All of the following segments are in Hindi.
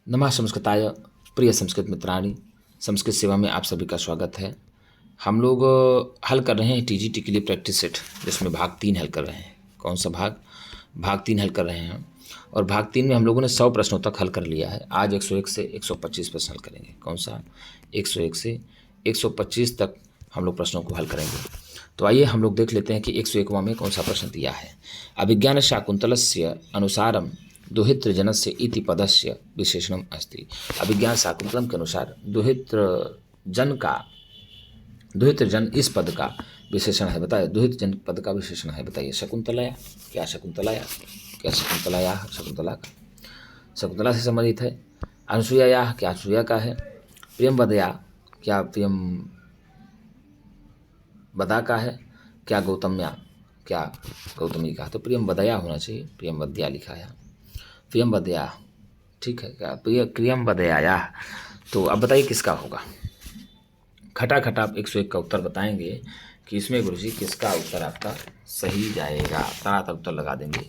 नमः संस्कृताय प्रिय संस्कृत मित्राणि। संस्कृत सेवा में आप सभी का स्वागत है। हम लोग हल कर रहे हैं टीजीटी के लिए प्रैक्टिस सेट, जिसमें भाग 3 हल कर रहे हैं। कौन सा भाग? भाग 3 हल कर रहे हैं। और भाग 3 में हम लोगों ने 100 प्रश्नों तक हल कर लिया है। आज 101 से 125 प्रश्न हल करेंगे। कौन सा? 101 से 125 तक हम लोग प्रश्नों को हल करेंगे। तो आइए हम लोग देख लेते हैं कि 101वां में कौन सा प्रश्न दिया है। अभिज्ञान शाकुंतलस्य अनुसारम दुहित्र जनस्य इति पदस्य विशेषणम अस्ति। अभिज्ञान शाकुंतलम के अनुसार दुहित्र जन इस पद का विशेषण है। बताइए, दुहित्र जन पद का विशेषण है। बताइए, शकुंतलया। क्या शकुंतलया? क्या शकुंतलया? शकुंतला का, शकुंतला से संबंधित है। अनुसुया, क्या अनुसुया का है। प्रियंवदया, क्या प्रियम बदा का है। क्या गौतम्या, क्या गौतमी का। तो प्रियंवदया होना चाहिए, प्रियंवद्या लिखा है। प्रियंवदया, ठीक है। क्या प्रियंवदया। तो अब बताइए किसका होगा। खटाखट आप 101 का उत्तर बताएंगे कि इसमें गुरुजी किसका उत्तर आपका सही जाएगा। तरातर उत्तर लगा देंगे।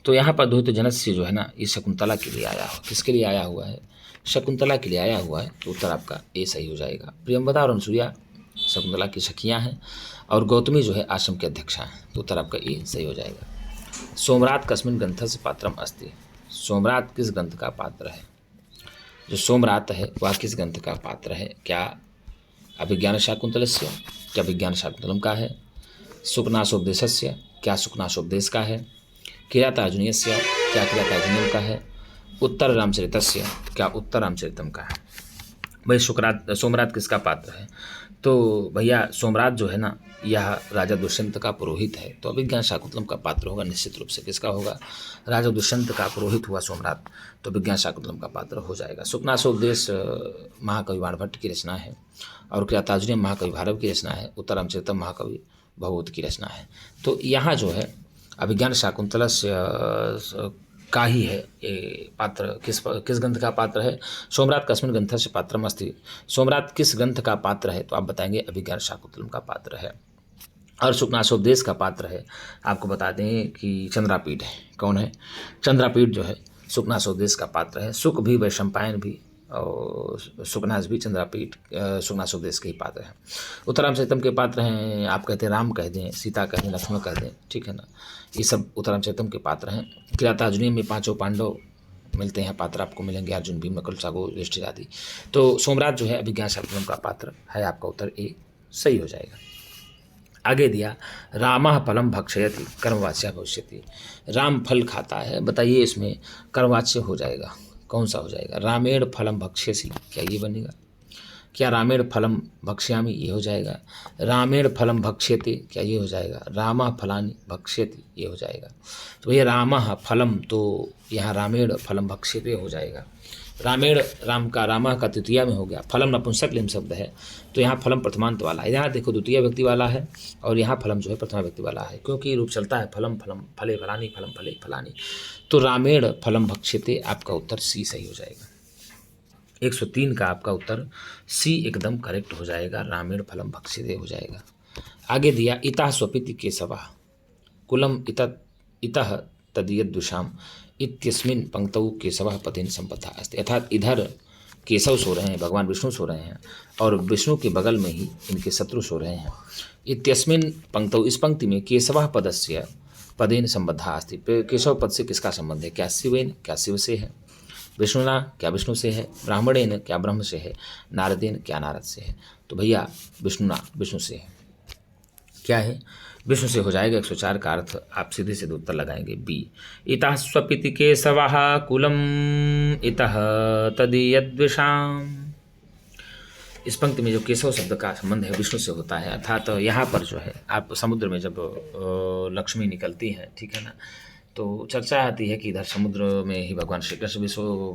तो यहाँ पर दुहित्र जनस्य जो है ना, ये शकुंतला के लिए आया हो। किसके लिए आया हुआ है? शकुंतला के लिए आया हुआ है। तो उत्तर आपका ए सही हो जाएगा। प्रियंवदा और अनुसुईया शकुंतला की सखियाँ हैं, और गौतमी जो है आश्रम के अध्यक्षा हैं। तो उत्तर आपका ए सही हो जाएगा। सोमरात कस्मिन् ग्रंथस्य पात्रम अस्ति। सोमरात किस ग्रंथ का पात्र है? जो सोमरात है वह किस ग्रंथ का पात्र है? क्या अभिज्ञान शाकुंतलस्य? क्या विज्ञान शाकुंतलम का है। सुकनासोपदेशस्य, क्या सुकनासोपदेश का है। किरातार्जुनीयस्य, क्या किरातार्जुनीयम का है। उत्तर रामचरितस्य, क्या उत्तर रामचरितम का है। भाई सोमरात किसका पात्र है? तो भैया सोमरात जो है ना, यह राजा दुष्यंत का पुरोहित है। तो अभिज्ञान शाकुंतलम का पात्र होगा निश्चित रूप से। किसका होगा? राजा दुष्यंत का पुरोहित हुआ सोमरात, तो विज्ञान शाकुंतलम का पात्र हो जाएगा। सुकनासोपदेश महाकवि बाणभट्ट की रचना है, और किरातार्जुनीयम महाकवि भारव की रचना है। उत्तर रामचरितम महाकवि भगवत की रचना है। तो यहाँ जो है अभिज्ञान शाकुंतलस्य का ही है ये पात्र। किस ग्रंथ का पात्र है? सोमरात कस्मिन् ग्रंथस्य पात्रम अस्ति। सोमरात किस ग्रंथ का पात्र है? तो आप बताएंगे अभिज्ञान शाकुंतलम का पात्र है। और सुकनासोपदेश का पात्र है, आपको बता दें कि चंद्रापीठ है। कौन है? चंद्रापीठ जो है सुकनासोपदेश का पात्र है। सुक भी, वैशंपायन भी और सुकनास भी चंद्रापीठ सुकनासोपदेश के ही पात्र हैं। उत्तरामचरितम के पात्र हैं, आप कहते हैं राम कह दें, सीता कह दें, लक्ष्मण कह दें, ठीक है ना। ये सब उत्तरामचरितम के पात्र हैं। किरातार्जुनीय में 5 पांडव मिलते हैं, पात्र आपको मिलेंगे, अर्जुन, भीम, नकुल, सागो, युधिष्ठिर आदि। तो सोमरात जो है अभिज्ञान शाकुंतलम का पात्र है। आपका उत्तर ए सही हो जाएगा। आगे दिया, रामः फलम भक्षयति कर्मवाच्य भविष्यति। राम फल खाता है। बताइए इसमें कर्मवाच्य हो जाएगा, कौन सा हो जाएगा? रामेण फलम भक्ष्यसि, क्या ये बनेगा? क्या रामेण फलम भक्ष्यामि, ये हो जाएगा। रामेण फलम भक्ष्यते, क्या ये हो जाएगा? रामः फलानि भक्ष्यति, ये हो जाएगा। तो ये रामः फलम, तो यहाँ रामेण फलम भक्ष्यते हो जाएगा। रामेण, राम का, रामा का तृतीया में हो गया। फलम नपुंसक लिंग शब्द है, तो यहाँ फलम प्रथमांत वाला है। यहाँ देखो द्वितीय व्यक्ति वाला है, और यहाँ फलम जो है प्रथमा व्यक्ति वाला है, क्योंकि रूप चलता है फलम फलम फले फलानी, फलम फले फलानी। तो रामेण फलम भक्ष्यते, आपका उत्तर सी सही हो जाएगा। 103 का आपका उत्तर सी एकदम करेक्ट हो जाएगा। रामेण फलम भक्ष्यते हो जाएगा। आगे दिया, इतः स्वपिति केशवः कुलम इतः तदीयदुषाम इत्यस्मिन् पंक्तौ केशवः पतिन संपदा अस्ति। अर्थात इधर केशव सो रहे हैं, भगवान विष्णु सो रहे हैं, और विष्णु के बगल में ही इनके शत्रु सो रहे हैं। इत्यस्मिन् पंक्तौ, इस पंक्ति में केशवः पदस्य पदेन संबद्धा अस्ति। केशव पद से किसका संबंध है? क्या शिवेन, क्या शिव से है। विष्णुना, क्या विष्णु से है। ब्राह्मणेन, क्या ब्रह्म से है। नारदेन, क्या नारद से है। तो भैया विष्णुना, विष्णु से है। क्या है? विष्णु से हो जाएगा। 104 का अर्थ आप सीधे सीधे उत्तर लगाएंगे बी। इतः स्वपिति केशवः कुलम इतः तदीयद्विषाम। इस पंक्ति में जो केशव शब्द का संबंध है विष्णु से होता है। अर्थात यहाँ पर जो है आप समुद्र में जब लक्ष्मी निकलती है, ठीक है ना, तो चर्चा आती है कि इधर समुद्र में ही भगवान श्री कृष्ण भी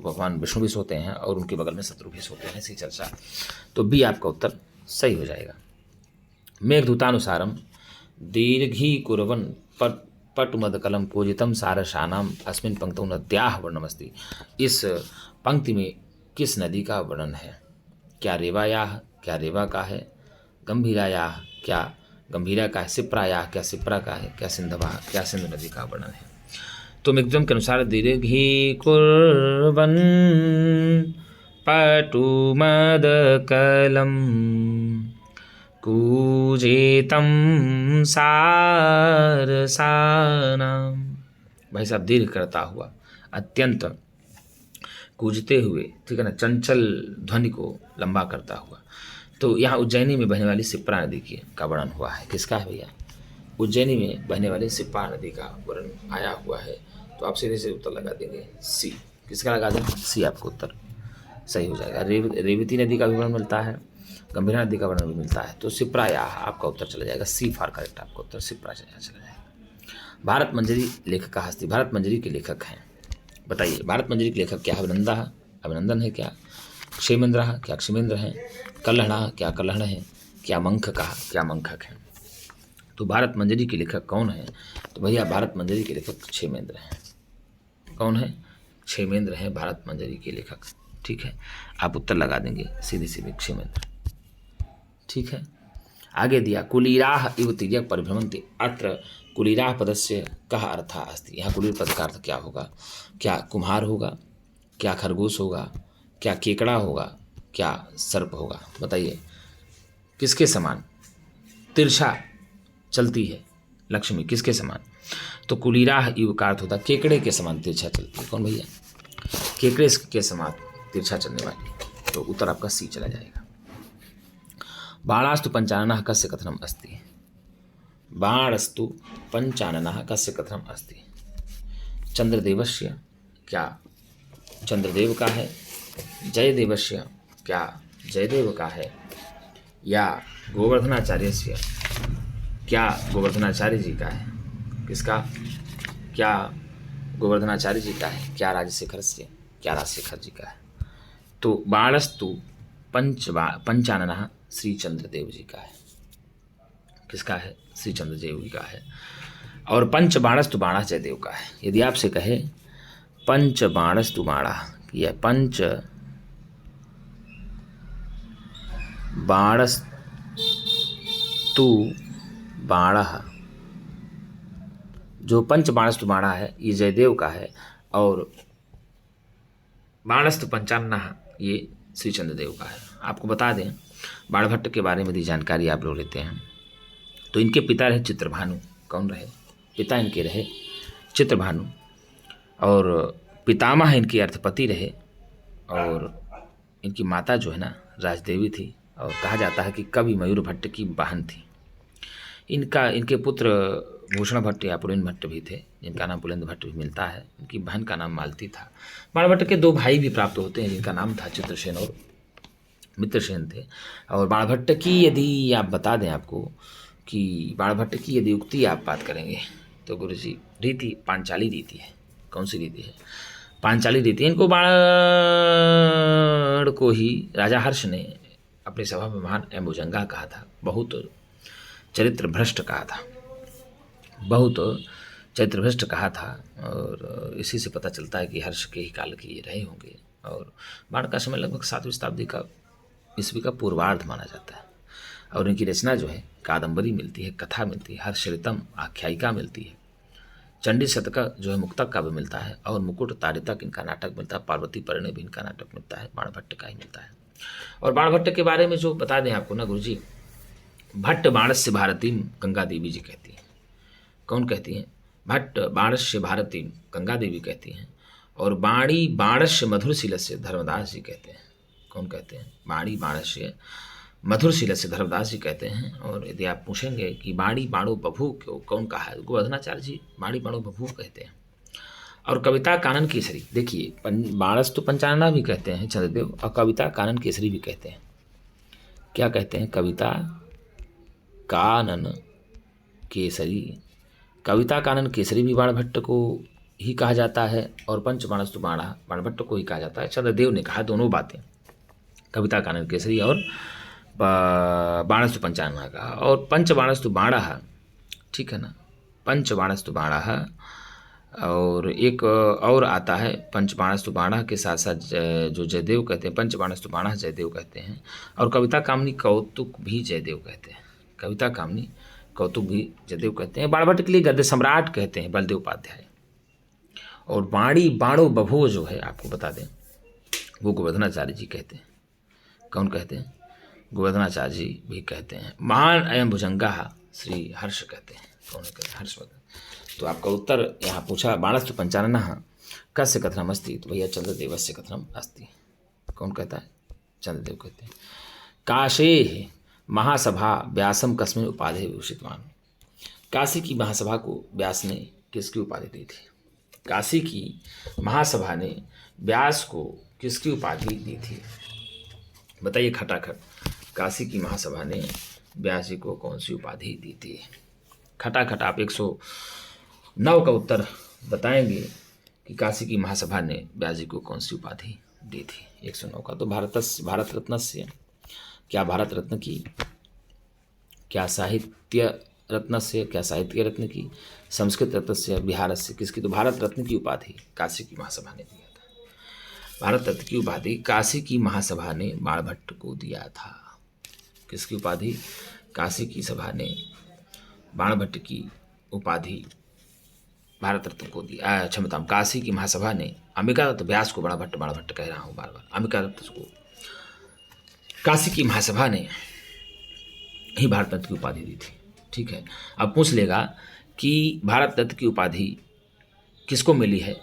भगवान विष्णु भी सोते हैं, और उनके बगल में शत्रु भी सोते हैं, ऐसी चर्चा। तो बी आपका उत्तर सही हो जाएगा। मेघदूतानुसारम दीर्घी कुर्वन् पटुमदकलम पूजितम सारसानाम अस्मिन् पंक्तौ नद्याः वर्णमस्ति। इस पंक्ति में किस नदी का वर्णन है? क्या रेवायाः, क्या रेवा का है। गंभीरायाः, क्या गंभीरा का है। सिप्रायाः, क्या सिप्रा का है। क्या सिंधवाः, क्या सिंधु नदी का वर्णन है। तो मिगजुम के अनुसार दीर्घी कुर्वन् पटुमदकलं कूजेतं सारसानाम। भाई साहब दीर्घ करता हुआ, अत्यंत कूजते हुए, ठीक है ना, चंचल ध्वनि को लंबा करता हुआ। तो यहाँ उज्जैनी में बहने वाली सिप्रा नदी का वर्णन हुआ है। किसका है भैया? उज्जैनी में बहने वाली सिप्रा नदी का वर्णन आया हुआ है। तो आप सीधे से उत्तर लगा देंगे सी। किसका लगा दें? सी, आपको उत्तर सही हो जाएगा। रेवती नदी का भी वर्णन मिलता है, गंभीरा नदी का वर्णन भी मिलता है। तो सिप्रायाह आपका उत्तर चला जाएगा सी फॉर करेक्ट। आपका उत्तर सिप्रा चला जाएगा। भारत मंजरी लेखक का हस्ती। भारत मंजरी के लेखक हैं, बताइए। भारत मंजरी के लेखक क्या है? अभिनंदन है क्या? क्षेमेंद्र क्या क्षेमेंद्र हैं? कल्हण क्या कल्हण है? क्या मंखक हैं? तो भारत मंजरी के लेखक कौन है? तो भैया भारत मंजरी के लेखक क्षेमेंद्र हैं। कौन है? क्षेमेंद्र हैं भारत मंजरी के लेखक। ठीक है, आप उत्तर लगा देंगे सीधे सीधे क्षेमेंद्र। ठीक है, आगे दिया कुलीराह इव तिर्यक परिभ्रमन्ति। अत्र कुलीराह पदस्य कः अर्थः अस्ति। यहाँ कुलीर पद का अर्थ क्या होगा? क्या कुम्हार होगा? क्या खरगोश होगा? क्या केकड़ा होगा? क्या सर्प होगा? बताइए। किसके समान तिरछा चलती है लक्ष्मी? किसके समान? तो कुलीराह इव का अर्थ होता केकड़े के समान तिरछा चलती है। कौन भैया? केकड़े के समान तिरछा चलने वाली। तो उत्तर आपका सी चला जाएगा। बाणास्तु पंचाननः कस्य कथनम अस्ति। बाणस्तु पंचाननः कस्य कथनम अस्ति। चंद्रदेवस्य क्या चंद्रदेव का है? जयदेवस्य क्या जयदेव का है? या गोवर्धनाचार्यस्य क्या गोवर्धनाचार्य जी का है? किसका? क्या गोवर्धनाचार्य जी का है? क्या राजशेखर से क्या राजशेखर जी का है? तो बाणस्तु पंचाननः श्री चंद्रदेव जी का है। किसका है? श्री चंद्रदेव जी का है। और पंच बाणस्तु बाणा जयदेव का है। यदि आपसे कहे पंच बाणस्तु बाणा, यह पंच बाणस्तु बाणा, जो पंच बाणस्तु बाणा है ये जयदेव का है, और बाणस्तु पंचाननः ये श्री चंद्रदेव का है। आपको बता दें बाणभट्ट के बारे में यदि जानकारी आप लोग लेते हैं तो इनके पिता रहे चित्रभानु। कौन रहे? पिता इनके रहे चित्रभानु, और पितामह इनके अर्थपति रहे, और इनकी माता जो है ना राजदेवी थी, और कहा जाता है कि कवि मयूर भट्ट की बहन थी। इनके पुत्र भूषण भट्ट या पुलेन्द्र भट्ट भी थे, जिनका नाम पुलेन्द्र भट्ट भी मिलता है। इनकी बहन का नाम मालती था। बाणभट्ट के दो भाई भी प्राप्त होते हैं, जिनका नाम था चित्रसेन और मित्रसेन थे। और बाणभट्ट की यदि आप बता दें आपको कि बाणभट्ट की यदि उक्ति आप बात करेंगे तो गुरुजी रीति पांचाली रीति है। कौन सी रीति है? पांचाली रीति। इनको बाण को ही राजा हर्ष ने अपनी सभा में महान एम्बुजंगा कहा था, बहुत चरित्र भ्रष्ट कहा था, बहुत चरित्र भ्रष्ट कहा था। और इसी से पता चलता है कि हर्ष के ही काल के ये रहे होंगे। और बाण का समय लगभग 7वीं शताब्दी का ईस्वी का पूर्वार्ध माना जाता है। और इनकी रचना जो है कादंबरी मिलती है, कथा मिलती है, हर्षरितम आख्यायिका मिलती है, चंडी शतका जो है मुक्तक का भी मिलता है, और मुकुट तारितक इनका नाटक मिलता है, पार्वती परिणय भी इनका नाटक मिलता है, बाणभट्ट का ही मिलता है। और बाणभट्ट के बारे में जो बता दें आपको ना गुरुजी, भट्ट बाणस्य भारतीम गंगा देवी जी कहती हैं। कौन कहती हैं? भट्ट बाणस्य भारतीम गंगा देवी कहती हैं। और बाणी बाणस्य मधुरशीलस्य धर्मदास जी कहते हैं। कौन कहते हैं? बाणी बाणस्य मधुरशील से धर्मदास जी कहते हैं। और यदि आप पूछेंगे कि बाणी बाणो बभू क्यों कौन कहा है, गोवर्धनाचार्य जी बाणी बाणो बभू कहते हैं। और कविता कानन केसरी, देखिए बाणस्तु पंचानना भी कहते हैं चंद्रदेव, और कविता कानन केसरी भी कहते हैं। क्या कहते हैं? कविता कानन केसरी। कविता कानन केसरी भी बाणभट्ट को ही कहा जाता है, और पंच बाणस्तु बाणा बाणभट्ट को ही कहा जाता है। चंद्रदेव ने कहा दोनों बातें, कविता कानन केसरी और बाणस्तु पंचानना का। और पंच बाणस्तु बाणा, ठीक है ना, पंच बाणस्तु बाणा। और एक और आता है पंच बाणस्तु बाणा के साथ साथ जो जयदेव कहते हैं, पंच बाणस्तु बाणा जयदेव कहते हैं। और कविता कामनी कौतुक भी जयदेव कहते हैं। कविता कामनी कौतुक भी जयदेव कहते हैं। बाणभट्ट के लिए गद्य सम्राट कहते हैं बलदेव उपाध्याय। और बाणी बाणो बभो जो है आपको बता दें वो गोवर्धनाचार्य जी कहते हैं। कौन कहते हैं? गोवर्धनाचार्य जी भी कहते हैं। महान अयम भुजंगा श्री हर्ष कहते हैं। कौन कहते हैं? हर्षवर्धन। तो आपका उत्तर यहाँ पूछा बाणस्तु पंचाननः कस्य कथनम अस्ति, तो भैया चंद्रदेवस्य कथनम अस्ति। कौन कहता है? चंद्रदेव कहते हैं। काशे महासभा व्यासम कस्मिन् उपाधि विभूषितवान। काशी की महासभा को व्यास ने किसकी उपाधि दी थी? काशी की महासभा ने व्यास को किसकी उपाधि दी थी? बताइए खटाखट। काशी की महासभा ने व्यास जी को कौन सी उपाधि दी थी? खटाखट आप 109 का उत्तर बताएंगे कि काशी की महासभा ने व्यास जी को कौन सी उपाधि दी थी। 109 का तो भारत रत्न से, क्या भारत रत्न की, क्या साहित्य रत्न से, क्या साहित्य रत्न की, संस्कृत रत्न से, बिहार से, किसकी? तो भारत रत्न की उपाधि काशी की महासभा ने दिया था। भारत रत्न की उपाधि काशी की महासभा ने बाणभट्ट को दिया था। किसकी उपाधि? काशी की सभा ने बाणभट्ट की उपाधि भारत रत्न को दी। क्षमता, काशी की महासभा ने अंबिका दत्त व्यास को, बाणभट्ट कह रहा हूँ बार बार, अंबिका दत्त को काशी की महासभा ने ही भारत रत्न की उपाधि दी थी। ठीक है। अब पूछ लेगा कि भारत रत्न की उपाधि किसको मिली है,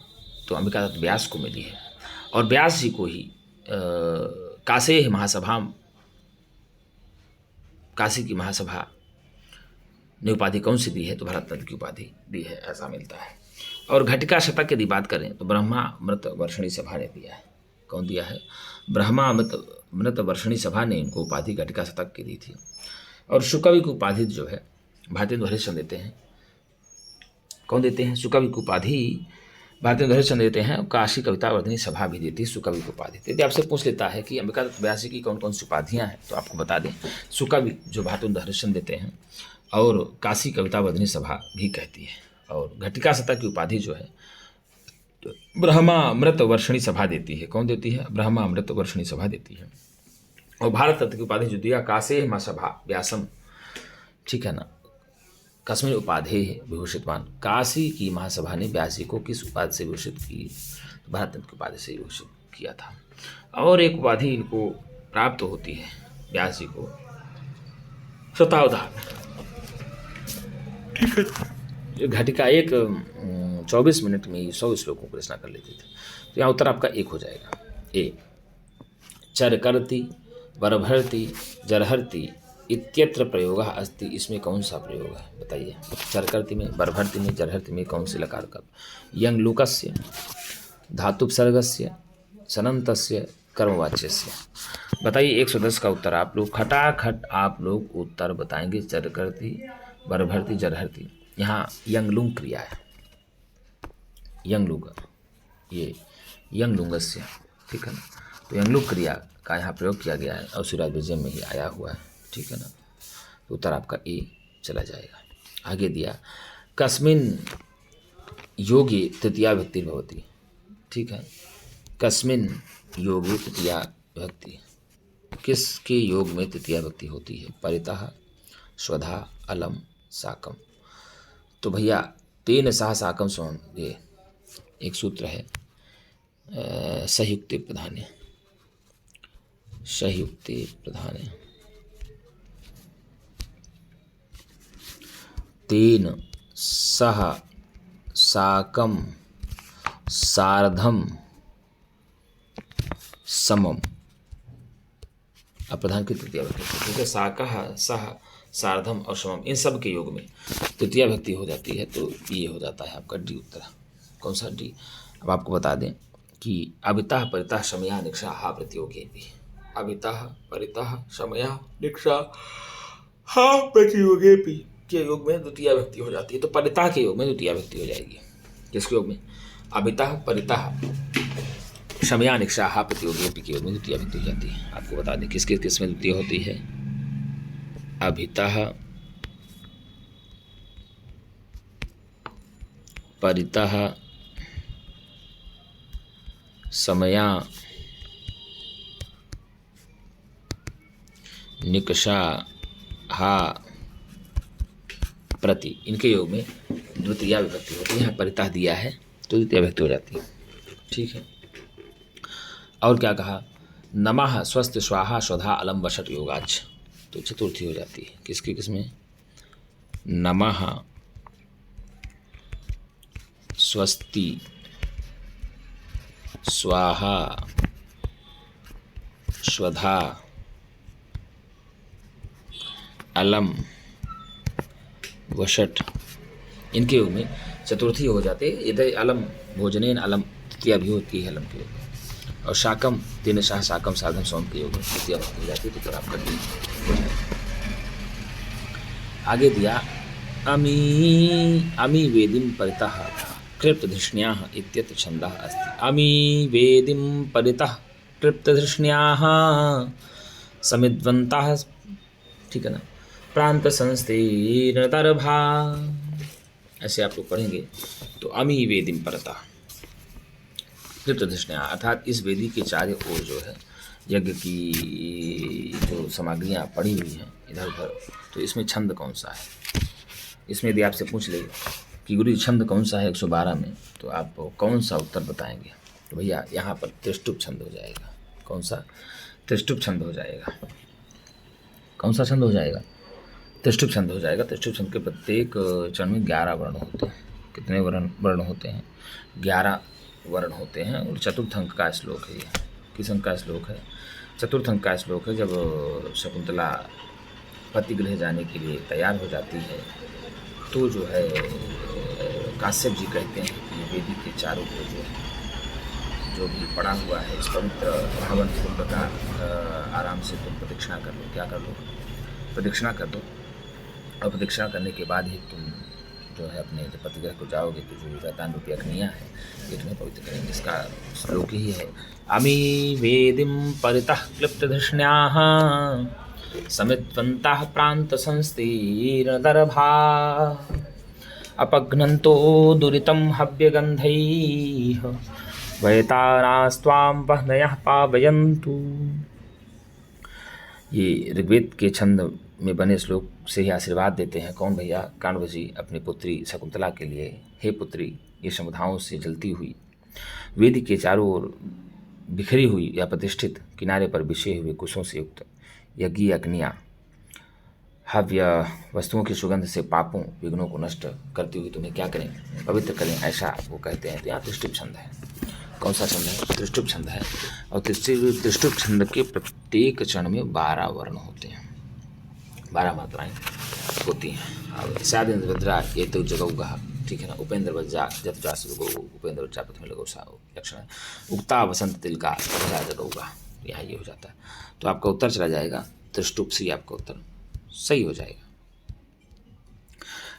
तो अंबिका दत्त व्यास को मिली है। और व्यास जी को ही काशी की महासभा ने उपाधि कौन सी दी है, तो भारत रत्न की उपाधि दी है, ऐसा मिलता है। और घटिका शतक यदि बात करें तो ब्रह्मामृत वर्षणी सभा ने दिया है। कौन दिया है? ब्रह्मामृत वर्षणी सभा ने इनको उपाधि घटिका शतक की दी थी। और शुकवि की उपाधि जो है भारतेंदु हरिश्चंद्र देते हैं। कौन देते हैं? शुकवि की उपाधि भारतेंदु हरिश्चंद्र देते हैं। काशी कविता वर्धनी सभा भी देती है शुकवि की उपाधि। यदि आपसे पूछ लेता है कि अंबिका दत्त व्यास जी की कौन कौन सी उपाधियाँ हैं, तो आपको बता दें शुकवि जो भारतेंदु हरिश्चंद्र देते हैं, और काशी कविता वर्धनी सभा भी कहती है। और घटिका शतक की उपाधि जो है ब्रह्मामृत वर्षणी सभा देती है। कौन देती है? ब्रह्मामृत वर्षणी सभा देती है। और भारत रत्न की उपाधि जो दिया काशी महासभा व्यासम, ठीक है ना, कस्मिन् उपाधि विभूषितवान। काशी की महासभा ने व्यास जी को किस उपाधि से विभूषित की? तो भारत रत्न की उपाधि से विभूषित किया था। और एक उपाधि इनको प्राप्त होती है व्यास जी को, शतावधान। ठीक है। घटिका 24 मिनट में 100 श्लोकों को रचना कर लेते थे। तो यहाँ उत्तर आपका 1 हो जाएगा। ए चरकर्ति बरभर्ति जरहर्ति इत्यत्र प्रयोग अस्ति, इसमें कौन सा प्रयोग है? बताइए। चरकर्ति में, बरभर्ति में, जरहर्ति में कौन से लकार का? यंग लुकस्य धातुपसर्गस्य सनंतस्य कर्मवाच्यस्य। बताइए 110 का उत्तर आप लोग खटाखट आप लोग उत्तर बताएंगे। चरकर्ति बरभर्ति जरहर्ति, यहाँ यंगलुंग क्रिया है, यंगलुंग, ये यंगलुंगस्य, ठीक है ना। तो यंगलुंग क्रिया का यहाँ प्रयोग किया गया है और शिवराज विजय में ही आया हुआ है, ठीक है ना। तो उत्तर आपका ए चला जाएगा। आगे दिया कस्मिन योगे तृतीया विभक्ति भवति, ठीक है। कस्मिन योगे तृतीया विभक्ति, किसके योग में तृतीया विभक्ति होती है? परितः स्वधा अलम साकम। तो भैया तेन सह साकम स्वयं, ये एक सूत्र है संयुक्ते प्रधाने, संयुक्ते प्रधाने। तेन सह साकम सार्धम समम, अप्रधान की तृतीया विभक्ति, क्योंकि साकः सह सार्धम और समम इन सब के योग में तृतीया विभक्ति हो जाती है। तो ये हो जाता है आपका डी उत्तर। कौन सा? डी। अब आपको बता दें कि अभितः परितः शमया निक्षा हा प्रतियोगे भी, अभितः परितः शमया निक्षा हा प्रतियोगे भी के योग में द्वितीया विभक्ति हो जाती है। तो परितः के योग में द्वितीया विभक्ति हो जाएगी। किसके योग में? अभितः परितः शमया निक्षा हा प्रतियोगे के योग में द्वितीया विभक्ति हो जाती है। आपको बता दें किसके किस में द्वितीय होती है? अभितः परितः समया निकषा हा प्रति, इनके योग में द्वितीया विभक्ति होती है। यहाँ परितः दिया है तो द्वितीय विभक्ति हो जाती है। ठीक है। और क्या कहा, नमः स्वस्ति स्वाहा स्वधा अलम वषट योगाच, तो चतुर्थी हो जाती है। किसकी किसमें, नमः स्वस्ति स्वाहा स्वधा अलम वषट, इनके योग में चतुर्थी हो जाते। इधर अलम भोजनेन अलम तृतीया भी होती है अलम के योग में, और शाकम तीन शाह शाकम साधन सोम के योग में तृतीया हो जाती है। तो फिर आपका दिन हो जाएगा। आगे दिया अमी अमी वेदिम परितः कृप्तधृष्ण्याः इत्यत्र छन्दः अस्ति। अमी वेदिम परितः कृप्तधृष्ण्याः समिद्वन्तः, ठीक है ना, प्रांत संस्तीर्णदर्भा, ऐसे आप लोग पढ़ेंगे। तो अमी वेदिम परतः कृप्तधृष्ण्याः, अर्थात इस वेदी के चारों ओर जो है यज्ञ की जो सामग्रियाँ पड़ी हुई हैं इधर उधर, तो इसमें छंद कौन सा है। इसमें यदि आपसे पूछ ले कि गुरु छंद कौन सा है 112 में, तो आप कौन सा उत्तर बताएंगे। तो भैया यहाँ पर त्रिष्टुप छंद हो जाएगा। कौन सा, त्रिष्टुप छंद हो जाएगा। कौन सा छंद हो जाएगा, त्रिष्टुप छंद हो जाएगा। त्रिष्टुप छंद के प्रत्येक चरण में 11 वर्ण होते हैं। कितने वर्ण होते हैं, 11 वर्ण होते हैं। और चतुर्थ अंक का श्लोक है ये। किस अंक का श्लोक है, चतुर्थ अंक का श्लोक है। जब शकुंतला पतिगृह जाने के लिए तैयार हो जाती है, तो जो है काश्यप जी कहते हैं कि वेदी के चारों को जो भी पड़ा हुआ है इस पवित्र भवन कुंड का आराम से तुम प्रदक्षिणा कर लो। क्या कर लो, प्रदक्षिणा कर दो। और प्रदक्षिणा करने के बाद ही तुम जो है अपने जब पतिगृह को जाओगे तो जो वैतान रूपी अग्नियाँ हैं ये तुम्हें पवित्र करेंगे। इसका श्लोक ही है, अमी वेदिम परितः क्लिप्तधृष्ण्याः समित्वन्तः प्रांत संस्तीर्णदर्भा अपघ्नन्तो दुरितं हव्यगन्धैः वैतारास्त्वां वह्नयः पावयन्तु। ये ऋग्वेद के छंद में बने श्लोक से ही आशीर्वाद देते हैं। कौन भैया, काण्व जी अपनी पुत्री शकुंतला के लिए, हे पुत्री, ये समुदायों से जलती हुई वेदी के चारों ओर बिखरी हुई या प्रतिष्ठित किनारे पर बिछे हुए कुशों से युक्त यज्ञीय अग्नियाँ हव्य वस्तुओं की सुगंध से पापों विघ्नों को नष्ट करती हुई तुम्हें क्या करें, पवित्र करें, ऐसा वो कहते हैं। तो यहाँ त्रिष्टुप छंद है। कौन सा छंद है, त्रिष्टुप छंद है। और त्रिष्टुप छंद के प्रत्येक चरण में 12 वर्ण होते हैं, 12 मात्राएं होती हैं। अब शायद इंद्रभद्रा ये तो जगौगा, ठीक है ना, उपेंद्र वज्जा जतजास उपेंद्र वज्जा प्रथम लगो लक्षण उक्ता वसंत तिल का जगौगा, यहाँ ये हो जाता है। तो आपका उत्तर चला जाएगा त्रिष्टुप से, आपका उत्तर सही हो जाएगा।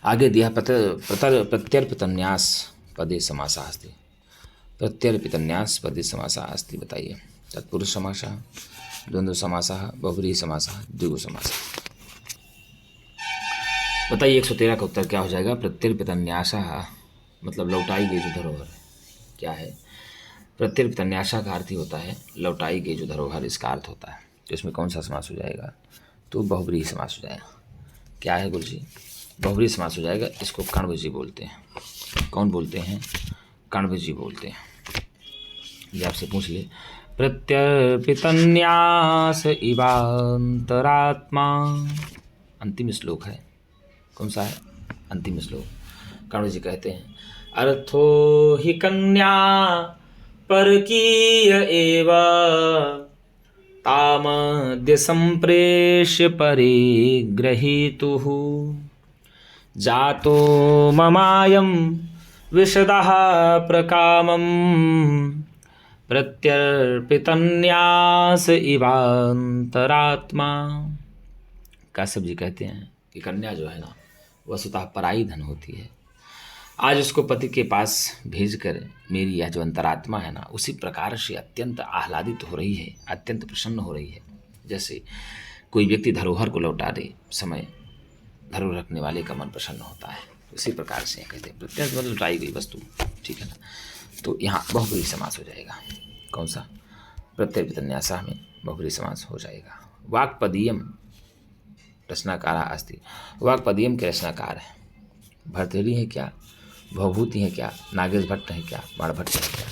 आगे दिया प्रत्यर्पितन्यास पदे समासा अस्ति। प्रत्यर्पितन्यास पदे समासा अस्ति, बताइए। तत्पुरुष समासः, द्वंद्व समासः, बहुव्रीहि समासः, द्विगु समासः। बताइए 113 का उत्तर क्या हो जाएगा। प्रत्यर्पितन्यासः मतलब लौटाई गई जो धरोहर, क्या है, प्रत्यर्पितन्यासः का अर्थ ही होता है लौटाई गई जो धरोहर, इसका अर्थ होता है। तो इसमें कौन सा समास हो जाएगा, तो बहुव्रीहि समास हो जाएगा। क्या है गुरु जी, बहुव्रीहि समास हो जाएगा। इसको कण्व जी बोलते हैं। कौन बोलते हैं, कण्व जी बोलते हैं। ये आपसे पूछ ले, प्रत्यर्पितन्यास इवांतरात्मा, अंतिम श्लोक है। कौन सा है, अंतिम श्लोक। कण्व जी कहते हैं, अर्थो हि कन्या परकीय एव तामद्य संप्रेष्य परिग्रहीतुः जातो ममायं विशदः प्रकामं प्रत्यर्पितन्यास इवांतरात्मा। काश्यप जी कहते हैं कि कन्या जो है ना वस्तुतः पराई धन होती है। आज उसको पति के पास भेजकर मेरी यह जो अंतरात्मा है ना उसी प्रकार से अत्यंत आह्लादित हो रही है, अत्यंत प्रसन्न हो रही है। जैसे कोई व्यक्ति धरोहर को लौटा दे समय धरोहर रखने वाले का मन प्रसन्न होता है, उसी प्रकार से कहते हैं प्रत्यंत मतलब लौटाई गई वस्तु, ठीक है ना। तो यहाँ बहुव्रीहि समास हो जाएगा। कौन सा, प्रत्यर्पितन्यासः में बहुव्रीहि समास हो जाएगा। वाक्पदीयम रचनाकारा अस्ति, वाक्पदीयम के रचनाकार है भर्तृहरि है क्या, भवभूति हैं क्या, नागेश भट्ट हैं क्या, बाणभट्ट हैं क्या?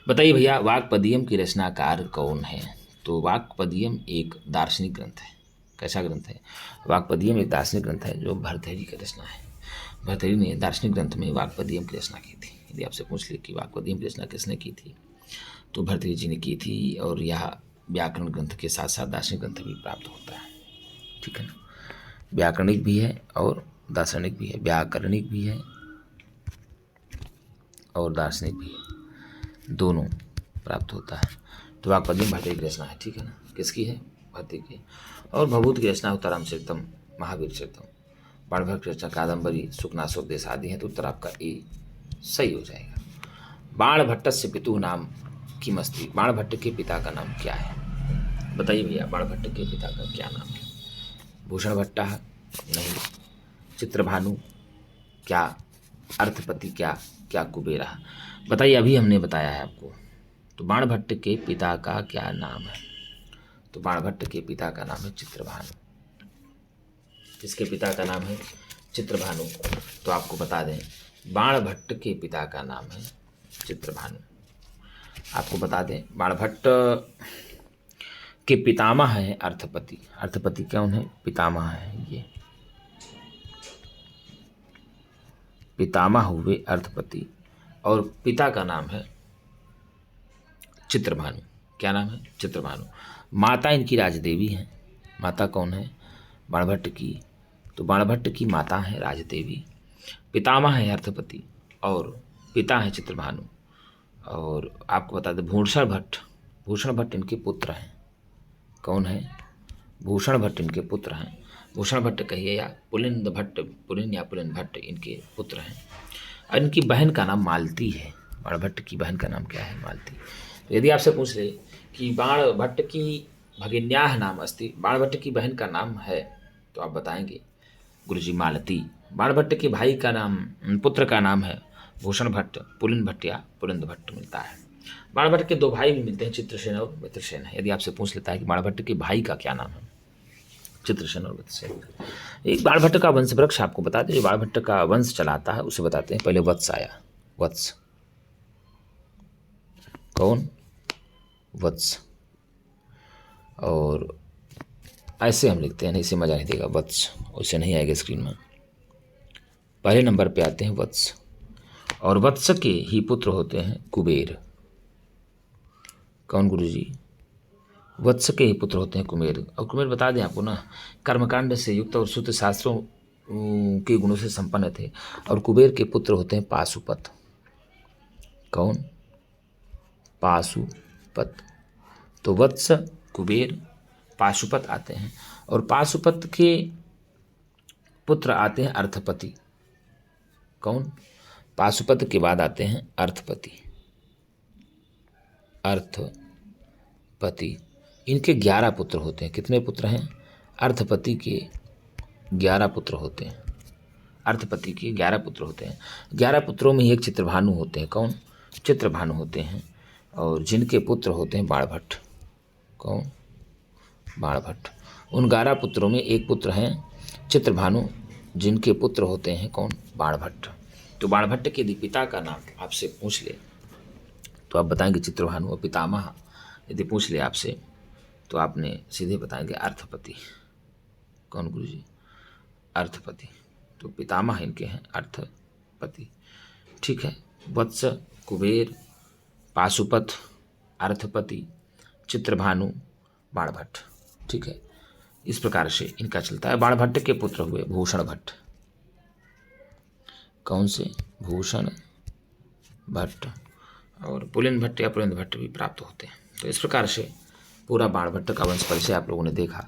बताइए भैया, वाक्पदीयम की रचनाकार कौन है? तो वाक्पदीयम एक दार्शनिक ग्रंथ है। कैसा ग्रंथ है? वाक्पदीयम एक दार्शनिक ग्रंथ है जो भर्तृहरि की रचना है। भर्तृहरि ने दार्शनिक ग्रंथ में वाक्पदीयम की रचना की थी। यदि आपसे पूछ ले कि वाक्पदीयम की रचना किसने की थी, तो भर्तृहरि जी ने की थी। और यह व्याकरण ग्रंथ के साथ साथ दार्शनिक ग्रंथ भी प्राप्त होता है, ठीक है ना। व्याकरणिक भी है और दार्शनिक भी है, व्याकरणिक भी है और दार्शनिक भी है, दोनों प्राप्त होता है। तो वाक्पदीयम भर्तृहरि की रचना है, ठीक है ना। किसकी है? भर्तृहरि की। और भवभूत की रचना उत्तराम चरितम, महावीर चरितम, बाणभट्ट की रचना कादम्बरी, सुखनासोपदेश आदि है। तो उत्तर आपका ए सही हो जाएगा। बाणभट्टस्य पितुः नाम किमस्ति? बाणभट्ट के पिता का नाम क्या है? बताइए भैया, बाणभट्ट के पिता का क्या नाम है? भूषण भट्टा? नहीं। चित्रभानु? क्या अर्थपति? क्या कुबेरा? बताइए, अभी हमने बताया है आपको। तो बाणभट्ट के पिता का क्या नाम है? तो बाणभट्ट के पिता का नाम है चित्रभानु। किसके पिता का नाम है? चित्रभानु। तो आपको बता दें, बाणभट्ट के पिता का नाम है चित्रभानु। आपको बता दें, बाणभट्ट के पितामह है अर्थपति। अर्थपति कौन है? पितामह है ये, पितामह हुए अर्थपति। और पिता का नाम है चित्रभानु। क्या नाम है? चित्रभानु। माता इनकी राजदेवी है। माता कौन है? बाणभट्ट की। तो बाणभट्ट की माता है राजदेवी, पितामह है अर्थपति और पिता है चित्रभानु। और आपको बता दें, भूषण भट्ट, भूषण भट्ट इनके पुत्र हैं। कौन है? भूषण भट्ट इनके पुत्र हैं। भूषण भट्ट कहिए या पुलिंद भट्ट, पुलिन या पुलिन भट्ट इनके पुत्र हैं। और इनकी बहन का नाम मालती है। बाणभट्ट की बहन का नाम क्या है? मालती। तो यदि आपसे पूछ ले कि बाणभट्ट की भगिन्याः नाम अस्ति, बाणभट्ट की बहन का नाम है, तो आप बताएंगे गुरुजी मालती। बाणभट्ट के भाई का नाम, पुत्र का नाम है भूषण भट्ट, पुलिन भट्ट या पुलिंद भट्ट मिलता है। बाणभट्ट के दो भाई भी मिलते हैं, चित्रसेन और मित्रसेन है। यदि आपसे पूछ लेता है कि बाणभट्ट के भाई का क्या नाम है, चित्रसेन और मित्रसेन। एक बाणभट्ट का वंश वृक्ष आपको बता दें, जो बाणभट्ट का वंश चलाता है उसे बताते हैं। पहले वत्स आया, वत्स। कौन? वत्स। और ऐसे हम लिखते हैं, नहीं इसे मजा नहीं देगा, वत्स, उसे नहीं आएगा स्क्रीन में। पहले नंबर पे आते हैं वत्स। और वत्स के ही पुत्र होते हैं कुबेर। कौन गुरुजी? वत्स के ही पुत्र होते हैं कुबेर। और कुबेर बता दें आपको ना, कर्मकांड से युक्त और शुद्ध शास्त्रों के गुणों से संपन्न थे। और कुबेर के पुत्र होते हैं पाशुपत। कौन? पाशुपत। तो वत्स, कुबेर, पाशुपत आते हैं। और पाशुपत के पुत्र आते हैं अर्थपति। कौन? पाशुपत के बाद आते हैं अर्थपति। अर्थपति, इनके 11 पुत्र होते हैं। कितने पुत्र हैं? अर्थपति के 11 पुत्र होते हैं। अर्थपति के 11 पुत्र होते हैं। 11 पुत्रों में ही एक चित्रभानु होते हैं। कौन? चित्रभानु होते हैं। और जिनके पुत्र होते हैं बाणभट्ट। कौन? बाणभट्ट। उन 11 पुत्रों में एक पुत्र हैं चित्रभानु, जिनके पुत्र होते हैं कौन? बाणभट्ट। तो बाणभट्ट के यदि पिता का नाम आपसे पूछ ले तो आप बताएंगे चित्रभानु। और पितामह यदि पूछ ले आपसे तो आपने सीधे बताएंगे अर्थपति। कौन गुरुजी? अर्थपति। तो पितामह इनके हैं अर्थपति, ठीक है। वत्स, कुबेर, पाशुपत, अर्थपति, चित्रभानु, बाणभट्ट, ठीक है। इस प्रकार से इनका चलता है। बाणभट्ट के पुत्र हुए भूषण भट्ट। कौन से? भूषण भट्ट। और पुलिन भट्ट या पुलिंद भट्ट भी प्राप्त होते हैं। तो इस प्रकार से पूरा बाणभट्ट का वंश परिचय आप लोगों ने देखा।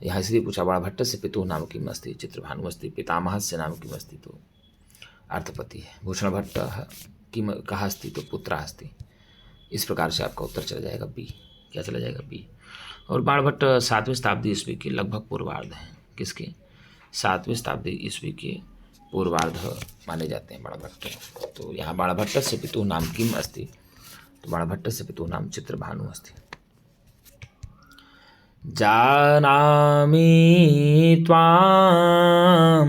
यहाँ इसलिए पूछा, बाणभट्ट से पितुः नाम किम अस्ति? चित्रभानु अस्ति। पितामह से नाम किम अस्ति? तो अर्थपति है। भूषण भट्ट किम कहा अस्ति? तो पुत्र अस्ति। इस प्रकार से आपका उत्तर चला जाएगा बी। क्या चला जाएगा? बी। और बाणभट्ट 7वीं शताब्दी ईस्वी के लगभग पूर्वार्ध हैं। किसके? 7वीं शताब्दी ईस्वी के पूर्वार्ध माने जाते हैं बाणभट्ट। तो यहाँ बाणभट्ट से पितुः नाम किम अस्ति? तो बाणभट्ट से पितुः नाम चित्रभानु अस्ति। जानामि त्वां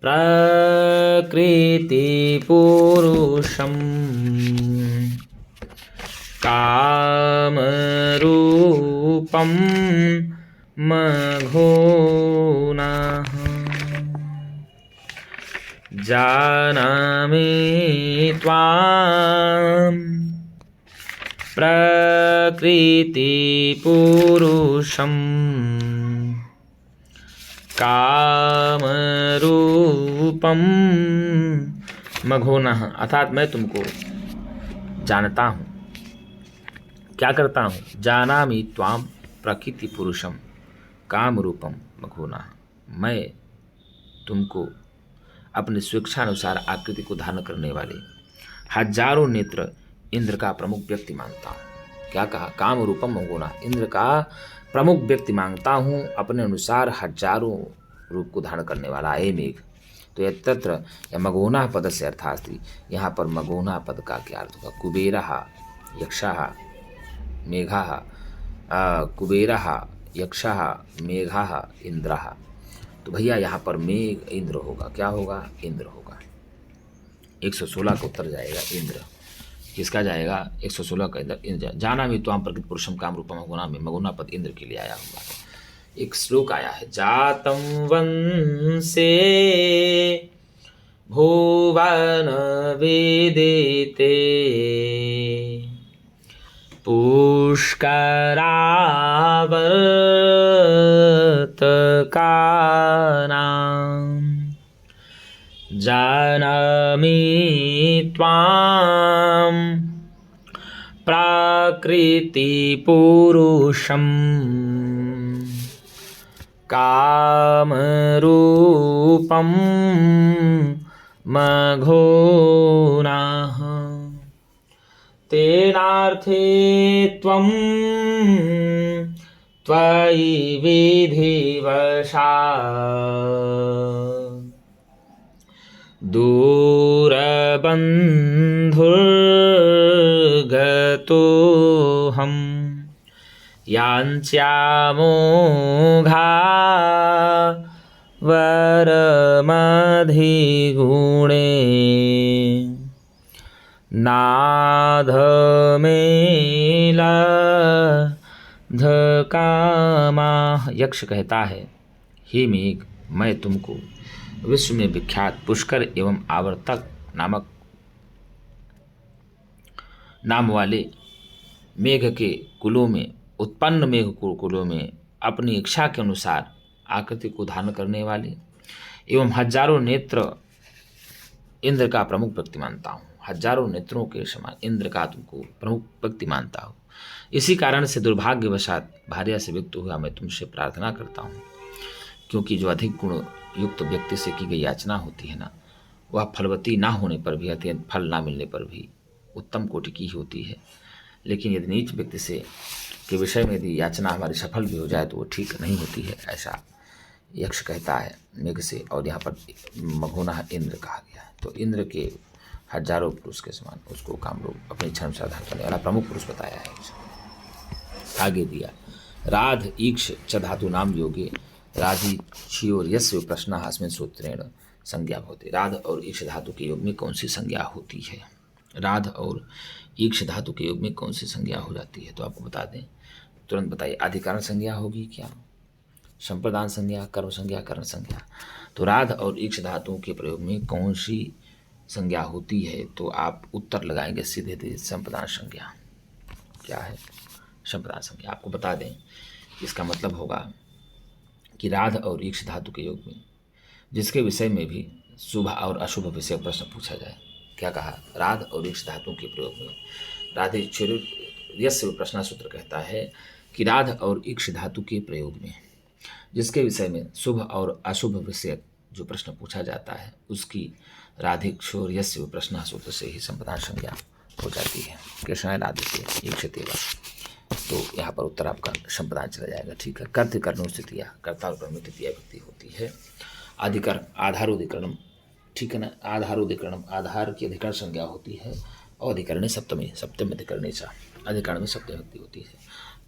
प्रकृतिपुरुषं कामरूपं मघोनः जानामि त्वां प्रकृतिपुरुषं कामरूपम मघोनः, अर्थात मैं तुमको जानता हूँ। क्या करता हूँ? जानामि त्वाम प्रकृति पुरुषम कामरूपम मघोनः, मैं तुमको अपनी स्वेच्छानुसार आकृति को धारण करने वाले हजारों नेत्र इंद्र का प्रमुख व्यक्ति मानता हूँ। क्या कहा? काम रूपम मघोनः, इंद्र का प्रमुख व्यक्ति मांगता हूँ, अपने अनुसार हजारों रूप को धारण करने वाला है मेघ। तो यह तत्र या मघोना पद से अर्थास्ति, यहाँ पर मघोना पद का क्या अर्थ होगा? कुबेरः यक्षः मेघः, कुबेरः यक्षः मेघः इंद्रः। तो भैया यहाँ पर मेघ इंद्र होगा। क्या होगा? इंद्र होगा। 116 का उत्तर जाएगा इंद्र। किसका जाएगा? 116 का इंद्र। जाना भी त्वाम प्रकृति पुरुषम काम रूपम मघोना में मघोना पद इंद्र के लिए आया होगा। एक श्लोक आया है, जातम वंशे भुवन वेदिते पुष्करावर्तकानां जानामि त्वां प्रकृतिपुरुषं कामरूपं मघोनः तेनार्थे त्वं त्वयि विधिवशात् दूरबन्धुर्गतोऽहं याञ्च्यामोघा वरमधिगुणे नाधमेलधकामाः। यक्ष कहता है, हे मेघ, मैं तुमको विश्व में विख्यात पुष्कर एवं आवर्तक नाम वाले मेघ के कुलों में, उत्पन्न मेघ कुलों में अपनी इच्छा के अनुसार आकृति को धारण करने वाले एवं हजारों नेत्र इंद्र का प्रमुख व्यक्ति मानता हूँ। हजारों नेत्रों के समान इंद्र का तुमको प्रमुख व्यक्ति मानता हूँ। इसी कारण से दुर्भाग्यवशात भार्या से युक्त हुआ मैं तुमसे प्रार्थना करता हूँ, क्योंकि जो अधिक गुण युक्त व्यक्ति से की गई याचना होती है ना, वह फलवती ना होने पर भी, अत्यंत फल ना मिलने पर भी उत्तम कोटि की होती है। लेकिन यदि नीच व्यक्ति से के विषय में यदि याचना हमारी सफल भी हो जाए तो वो ठीक नहीं होती है, ऐसा यक्ष कहता है मेघ से। और यहाँ पर मघोना इंद्र कहा गया है। तो इंद्र के हजारों पुरुष के समान उसको कामरूप अपनी इच्छा अनुसार धारण करने वाला प्रमुख पुरुष बताया है। आगे दिया, राध ईक्ष च धातु नाम योगे राधि छियोर यस्य प्रश्न अस्मिन् सूत्रेण संज्ञा होती। राध और ईक्ष धातु के योग में कौन सी संज्ञा होती है? राध और ईक्ष धातु के योग में कौन सी संज्ञा हो जाती है? तो आपको बता दें, तुरंत बताइए। अधिकरण संज्ञा होगी क्या? संप्रदान संज्ञा, कर्म संज्ञा, करण संज्ञा। तो राध और ईक्ष धातुओं के प्रयोग में कौन सी संज्ञा होती है? तो आप उत्तर लगाएंगे सीधे सीधे संप्रदान संज्ञा। क्या है? संप्रदान संज्ञा। आपको बता दें, इसका मतलब होगा कि राध और ईक्ष धातु के योग में जिसके विषय में भी शुभ और अशुभ विषय प्रश्न पूछा जाए। क्या कहा? राध और ईक्ष धातुओं के प्रयोग में राधे यस्य प्रश्न सूत्र कहता है कि राध और ईक्ष धातु के प्रयोग में जिसके विषय में शुभ और अशुभ विषय जो प्रश्न पूछा जाता है उसकी राधिक्षोर यस्य प्रश्न सूत्र से ही संप्रदान संज्ञा हो जाती है। कृष्ण राधे ईक्षतेवा। तो यहाँ पर उत्तर आपका संप्रदान चला जाएगा। ठीक है। कर्त कर्णो स्थितिया, कर्ता और कर्म तृतीया व्यक्ति होती है। अधिकरण आधारोधिकरणम, ठीक है ना। आधारोधिकरणम, आधार की अधिकरण संज्ञा होती है। और अधिकरण सप्तमी, सप्तम अधिकरणे चा, अधिकरण में सप्तम व्यक्ति होती है।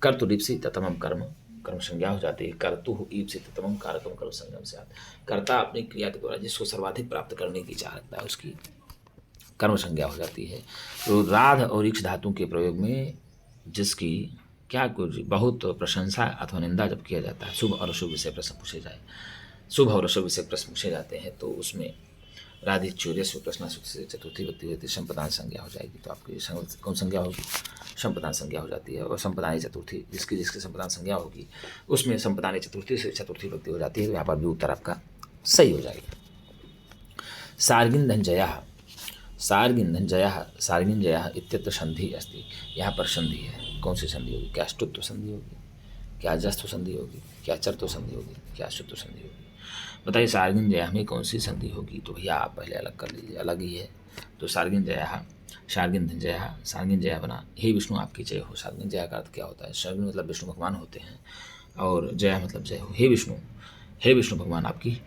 कर्तुरीप्सी ततमम कर्म, कर्म संज्ञा हो जाती है। कर्तु ईप्सिततमं कारकम कर्म संज्ञम स्यात्। कर्ता अपनी क्रिया के द्वारा जिसको सर्वाधिक प्राप्त करने की इच्छा रखता है उसकी कर्म संज्ञा हो जाती है। तो राध और ईक्ष धातु के प्रयोग में जिसकी क्या कुछ बहुत प्रशंसा अथवा निंदा जब किया जाता है, शुभ और अशुभ विषय प्रश्न पूछे जाए, शुभ और अशुभ विषय प्रश्न पूछे जाते हैं, तो उसमें राधिच्युर्यस्व प्रश्न से चतुर्थी व्यक्ति होती है, संपदान संज्ञा हो जाएगी। तो आपकी कौन संज्ञा होगी? संपदान संज्ञा हो जाती है। और संपदानी चतुर्थी जिसकी जिसकी संपदान संज्ञा होगी उसमें संपदानी चतुर्थी से चतुर्थी व्यक्ति हो जाती है। तो यहाँ पर भी उत्तर आपका सही हो जाएगा। सार्गिन्धनजयः सार्गिन्धनजयः सार्गिन्धनजयः इत्यत्र संधि अस्ति। यहाँ पर संधि है। कौन सी संधि होगी? क्या ष्टुत्व संधि होगी, क्या जस्तु संधि होगी, क्या चरत्व संधि होगी, क्या शुत्व संधि होगी? बताइए सार्गिन्धनजयः में कौन सी संधि होगी? तो भैया आप पहले अलग कर लीजिए, अलग ही है। तो सार्गिन्धनजयः सार्गिन्धनजयः बना हे विष्णु आपकी जय हो। सार्गिन्धनजयः का अर्थ क्या होता है? सार्गिन मतलब विष्णु भगवान होते हैं और जय मतलब जय हो। हे विष्णु भगवान आपकी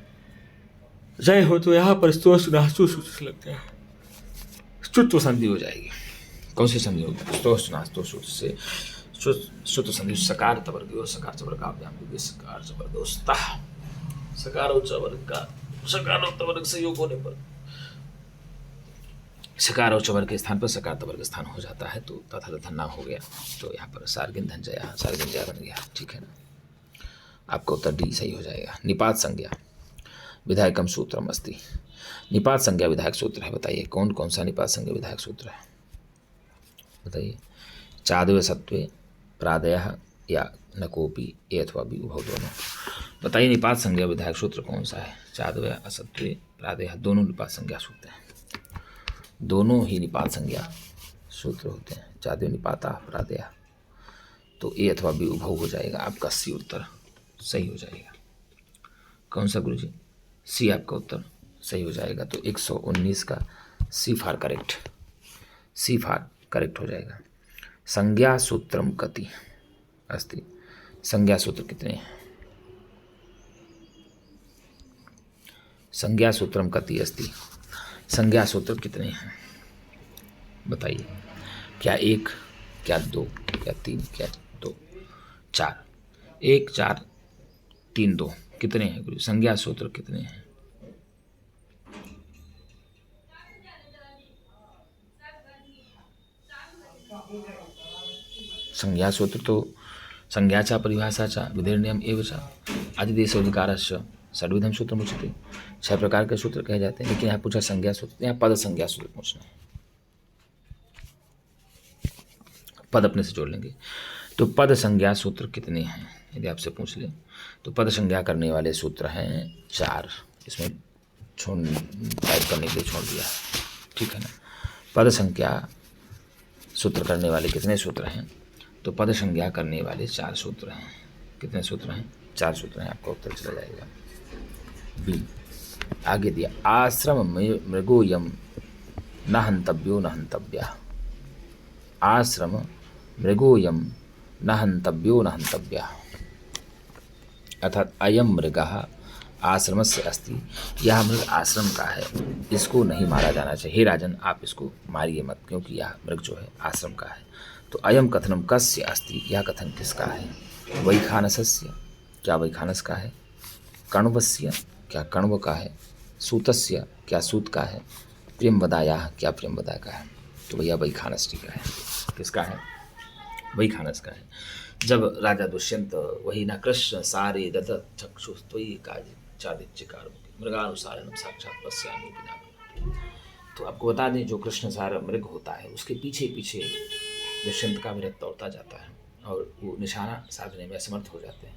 जय हो। तो यहाँ पर लगता है स्तुत्व संधि हो जाएगी। कौन सी संधि होगी? स्तोष्णास्तु से शुद्ध संधि सकार तवर्ग सकार चवर्ग काव्याम सकार चवर्ग सकार तवर्ग से योग होने पर सकार और चवर्ग के स्थान पर सकार तवर्ग स्थान हो जाता है। तो तथा धन्ना हो गया। तो यहाँ पर सार्गिन्धनजयः बन गया। ठीक है ना? आपका उत्तर डी सही हो जाएगा। निपात संज्ञा विधायकम सूत्रम अस्ति। निपात संज्ञा विधायक सूत्र है। बताइए कौन कौन सा निपात संज्ञा विधायक सूत्र है? बताइए। चादवे सत्वे प्रादयः या नकोपी ए अथवा बी उभौ दोनों। बताइए निपात संज्ञा विधायक सूत्र कौन सा है? चादवे असत्वे प्रादयः दोनों निपात संज्ञा सूत्र हैं। दोनों ही निपात संज्ञा सूत्र होते हैं। चादवे निपाता प्रादयः। तो ए अथवा बी उभौ हो जाएगा। आपका सी उत्तर सही हो जाएगा। कौन सा गुरुजी? सी आपका उत्तर सही हो जाएगा। तो 119 का सी फॉर करेक्ट हो जाएगा। संज्ञा सूत्रम कति अस्ति। संज्ञा सूत्र कितने हैं? संज्ञा सूत्रम कति अस्ति। संज्ञा सूत्र कितने हैं बताइए। क्या 1, क्या 2, क्या 3, क्या 2, 4? 1, 4, 3, 2 कितने हैं गुरु? संज्ञा सूत्र कितने हैं? संज्ञा सूत्र तो संज्ञाचा परिभाषाचा विधिर्नियम एवं च आदिदेशोधिकारस्य षड्विधम सूत्र उच्यते। 6 प्रकार के सूत्र कहे जाते हैं। लेकिन यहाँ पूछा संज्ञा सूत्र, यहाँ पद संज्ञा सूत्र पूछना है। पद अपने से जोड़ लेंगे। तो पद संज्ञा सूत्र कितने हैं यदि आपसे पूछ ले तो पद संज्ञा करने वाले सूत्र हैं 4। इसमें टाइप करने के लिए छोड़ दिया। ठीक है ना? पद संज्ञा सूत्र करने वाले कितने सूत्र हैं? तो पद संज्ञा करने वाले 4 सूत्र हैं। कितने सूत्र हैं? 4 सूत्र हैं। आपका उत्तर चला जाएगा बी। आगे दिया आश्रम मृगोयम न हंतव्यो न हंतव्या। आश्रम मृगोयम न हंतव्यो न हंतव्या। अर्थात अयम मृगः आश्रम से अस्ति। यह मृग आश्रम का है, इसको नहीं मारा जाना चाहिए। हे राजन आप इसको मारिए मत, क्योंकि यह मृग जो है आश्रम का है। तो अयम कथनम कस्य अस्ति। यह कथन किसका है? वैखानसस्य। क्या वैखानस का है? कण्वस्य। क्या कण्व का है? सूतस्य। क्या सूत का है? प्रियंवदाया। क्या प्रियंवदा का है? तो भैया वैखानस जी का है। किसका है? वैखानस का है। जब राजा दुष्यंत वही न कृष्ण सारे ददत चक्षुस्त्वयि काजिच्चिकार मृगानुसारणम साक्षात् पश्यामि बिना। तो आपको बता दें जो कृष्ण सार मृग होता है उसके पीछे पीछे दुष्यंत का विरक्त दौड़ता जाता है और वो निशाना साधने में असमर्थ हो जाते हैं।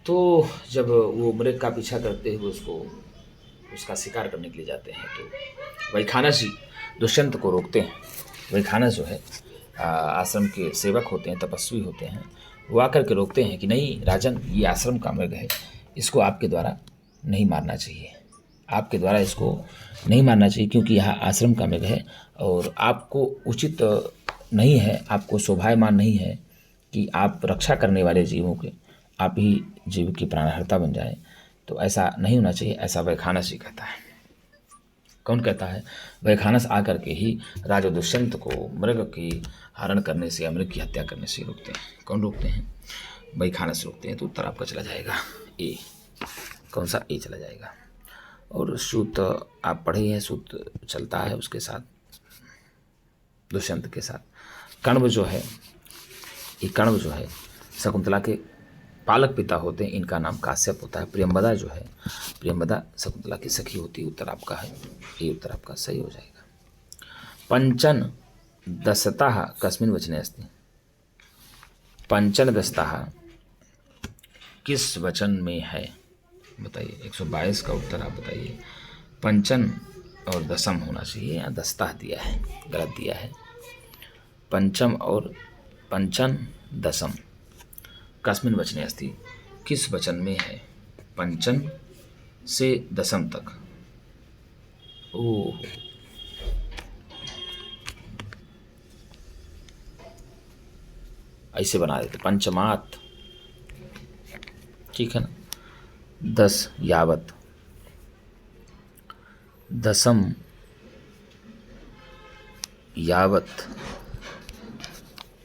तो जब वो मृग का पीछा करते हुए उसका शिकार करने के लिए जाते हैं तो वैखानस जी दुष्यंत को रोकते हैं। वैखानस जो है आश्रम के सेवक होते हैं, तपस्वी होते हैं। वो आकर के रोकते हैं कि नहीं राजन, ये आश्रम का मृग है, इसको आपके द्वारा नहीं मारना चाहिए। आपके द्वारा इसको नहीं मारना चाहिए क्योंकि यह आश्रम का मृग है और आपको उचित नहीं है, आपको शोभायमान नहीं है कि आप रक्षा करने वाले जीवों के आप ही जीव की प्राणहर्ता बन जाए। तो ऐसा नहीं होना चाहिए। ऐसा वैखानस जी कहता है। कौन कहता है? वैखानस आकर के ही राजा दुष्यंत को मृग की हरण करने से या मृग की हत्या करने से रोकते हैं। कौन रोकते हैं? वही खाना से रोकते हैं, तो उत्तर आपका चला जाएगा ए। कौन सा? ए चला जाएगा। और सूत आप पढ़े हैं, सूत चलता है उसके साथ, दुष्यंत के साथ। कण्व जो है, ये कण्व जो है शकुंतला के पालक पिता होते हैं, इनका नाम काश्यप होता है। प्रियंवदा जो है, प्रियंवदा शकुंतला की सखी होती है। उत्तर आपका है ये, उत्तर आपका सही हो जाएगा। पंचन दशतः कस्मिन् वचने अस्ति? पंचन दशतः किस वचन में है? बताइए। 122 का उत्तर आप बताइए। पंचन और दशम होना चाहिए, यहाँ दस्ता दिया है, गलत दिया है। पंचम और पंचन दशम कस्मिन् वचने अस्ति? किस वचन में है? पंचन से दशम तक। ओह, ऐसे बना देते, पंचमात, ठीक है ना। 10 यावत, दशम यावत,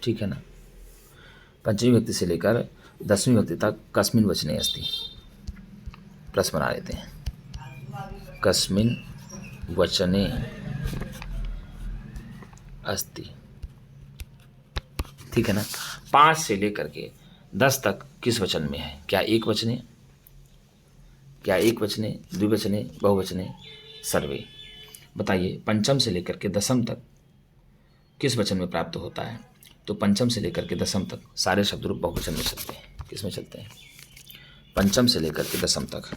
ठीक है ना। पंचमी व्यक्ति से लेकर 10वीं व्यक्ति तक कस्मिन् वचने अस्ति? प्लस बना लेते हैं, कस्मिन् वचने अस्ति, ठीक है ना। 5 से लेकर के 10 तक किस वचन में है? क्या एक वचने, क्या एक वचने, द्विवचने, बहुवचने, सर्वे? बताइए। पंचम से लेकर के दशम तक किस वचन में प्राप्त होता है? तो पंचम से लेकर के दशम तक सारे शब्द रूप बहुवचन में चलते हैं। किस में चलते हैं? पंचम से लेकर के दशम तक।